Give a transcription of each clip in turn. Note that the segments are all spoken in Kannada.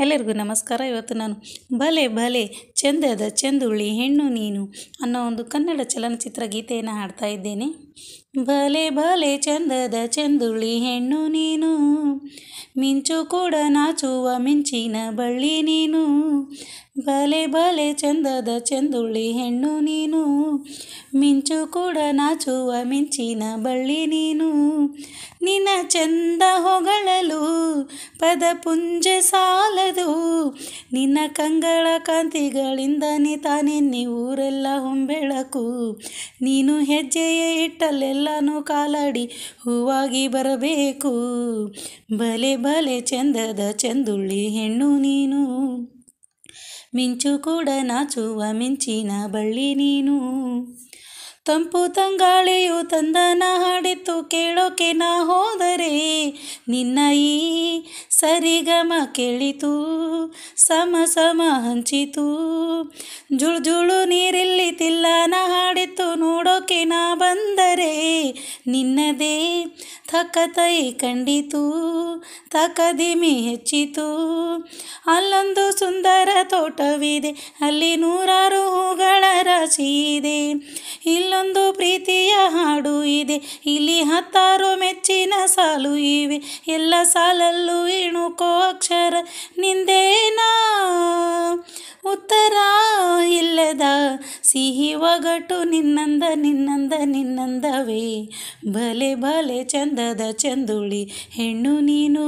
ಎಲ್ಲರಿಗೂ ನಮಸ್ಕಾರ. ಇವತ್ತು ನಾನು ಭಲೆ ಭಲೆ ಚಂದದ ಚಂದುಳ್ಳಿ ಹೆಣ್ಣು ನೀನು ಅನ್ನೋ ಒಂದು ಕನ್ನಡ ಚಲನಚಿತ್ರ ಗೀತೆಯನ್ನು ಹಾಡ್ತಾ ಇದ್ದೇನೆ. ಭಲೆ ಭಲೆ ಚಂದದ ಚಂದುಳ್ಳಿ ಹೆಣ್ಣು ನೀನು, ಮಿಂಚು ಕೂಡ ನಾಚುವ ಮಿಂಚಿನ ಬಳ್ಳಿ ನೀನು. ಭಲೆ ಭಲೆ ಚಂದದ ಚಂದುಳ್ಳಿ ಹೆಣ್ಣು ನೀನು, ಮಿಂಚು ಕೂಡ ನಾಚುವ ಮಿಂಚಿನ ಬಳ್ಳಿ ನೀನು. ನಿನ್ನ ಚಂದ ಹೊಗಳಲು ಪದಪುಂಜ ಸಾಲದು, ನಿನ್ನ ಕಂಗಳ ಕಾಂತಿಗಳಿಂದನೇ ತಾನೆನ್ನಿ ಊರೆಲ್ಲ ಹೊಂಬೆಳಕು. ನೀನು ಹೆಜ್ಜೆಯ ಇಟ್ಟಲ್ಲೆಲ್ಲನೂ ಕಾಲಾಡಿ ಹೂವಾಗಿ ಬರಬೇಕು. ಭಲೆ ಭಲೆ ಚಂದದ ಚಂದುಳ್ಳಿ ಹೆಣ್ಣು ನೀನು, ಮಿಂಚು ಕೂಡ ನಾಚುವ ಮಿಂಚಿನ ಬಳ್ಳಿ ನೀನು. ತಂಪು ತಂಗಾಳಿಯು ತಂದನ ಹಾಡಿತು ಕೇಳೋಕೆ ನಾ ಹೋದರೆ, ನಿನ್ನ ಈ ಸರಿಗಮ ಕೇಳಿತು ಸಮ ಸಮ ಹಂಚಿತು. ಜುಳು ಜುಳು ನೀರಿಲ್ಲಿ ತಿಲ್ಲನ ಹಾಡಿತು ನೋಡೋಕೆ ನಾ ಬಂದರೆ, ನಿನ್ನದೇ ಥಕತೈ ಕಂಡಿತು ತಕದಿಮಿ ಹೆಚ್ಚಿತು. ಅಲ್ಲೊಂದು ಸುಂದರ ತೋಟವಿದೆ, ಅಲ್ಲಿ ನೂರಾರು ಹೂಗಳ ರಾಶಿ ಇದೆ. ಇಲ್ಲೊಂದು ಪ್ರೀತಿಯ ಹಾಡು ಇದೆ, ಇಲ್ಲಿ 10 ಮೆಚ್ಚಿನ ಸಾಲು ಇವೆ. ಎಲ್ಲ ಸಾಲಲ್ಲೂ ಇಣುಕೋ ಅಕ್ಷರ ನಿಂದೇನಾ, ಉತ್ತರ ಇಲ್ಲದ ಸಿಹಿ ಒಗಟು ನಿನ್ನಂದ ನಿನ್ನಂದ ನಿನ್ನಂದವೇ. ಭಲೆ ಭಲೆ ಚಂದದ ಚಂದುಳ್ಳಿ ಹೆಣ್ಣು ನೀನು,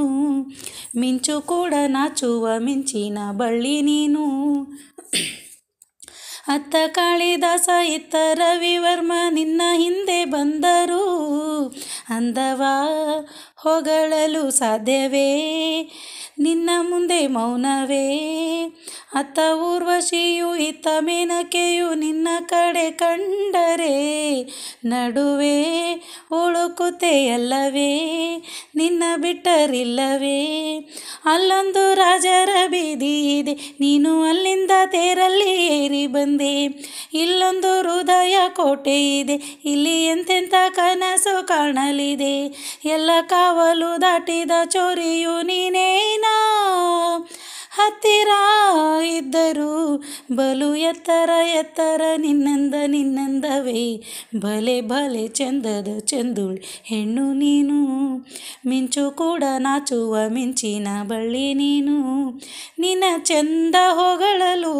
ಮಿಂಚು ಕೂಡ ನಾಚುವ ಮಿಂಚಿನ ಬಳ್ಳಿ ನೀನು. ಅತ್ತ ಕಾಳಿದಾಸ ಇತ್ತ ರವಿವರ್ಮ ನಿನ್ನ ಹಿಂದೆ ಬಂದರು, ಅಂದವ ಹೊಗಳಲು ಸಾಧ್ಯವೇ ನಿನ್ನ ಮುಂದೆ ಮೌನವೇ. ಅತ್ತ ಊರ್ವಶಿಯು ಇತ್ತ ಮೇನಕೆಯು ನಿನ್ನ ಕಡೆ ಕಂಡರೆ, ನಡುವೆ ಉಳುಕುತ್ತೆಯಲ್ಲವೇ ನಿನ್ನ ಬಿಟ್ಟರಿಲ್ಲವೇ. ಅಲ್ಲೊಂದು ರಾಜರ ಬೀದಿ ಇದೆ, ನೀನು ಅಲ್ಲಿಂದ ತೇರಲ್ಲಿ ಏರಿ ಬಂದೆ. ಇಲ್ಲೊಂದು ಹೃದಯ ಕೋಟೆ ಇದೆ, ಇಲ್ಲಿ ಎಂತೆಂಥ ಕನಸು ಕಾಣಲಿದೆ. ಎಲ್ಲ ಕಾವಲು ದಾಟಿದ ಚೋರಿಯು ನೀನೇನಾ, ಹತ್ತಿರ ಇದ್ದರೂ ಬಲು ಎತ್ತರ ಎತ್ತರ ನಿನ್ನಂದ ನಿನ್ನಂದವೇ. ಭಲೆ ಭಲೆ ಚಂದದ ಚಂದುಳ್ಳಿ ಹೆಣ್ಣು ನೀನು, ಮಿಂಚು ಕೂಡ ನಾಚುವ ಮಿಂಚಿನ ಬಳ್ಳಿ ನೀನು. ನಿನ್ನ ಚಂದ ಹೊಗಳಲು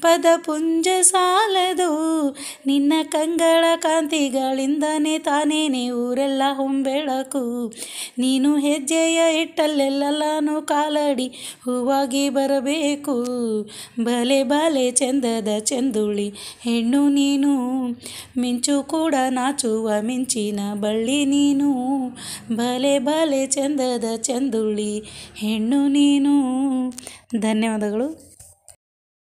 ಪದಪುಂಜ ಸಾಲದು, ನಿನ್ನ ಕಂಗಳ ಕಾಂತಿಗಳಿಂದನೇ ತಾನೇನೆ ಊರೆಲ್ಲ ಹೊಂಬೆಳಕು. ನೀನು ಹೆಜ್ಜೆಯ ಇಟ್ಟಲ್ಲೆಲ್ಲನೂ ಕಾಲಡಿ ಹೂವಾಗಿ ಬರಬೇಕು. ಭಲೆ ಭಲೆ ಚಂದದ ಚಂದುಳ್ಳಿ ಹೆಣ್ಣು ನೀನು, ಮಿಂಚು ಕೂಡ ನಾಚುವ ಮಿಂಚಿನ ಬಳ್ಳಿ ನೀನು. ಭಲೆ ಭಲೆ ಚಂದದ ಚಂದುಳ್ಳಿ ಹೆಣ್ಣು ನೀನು. ಧನ್ಯವಾದಗಳು.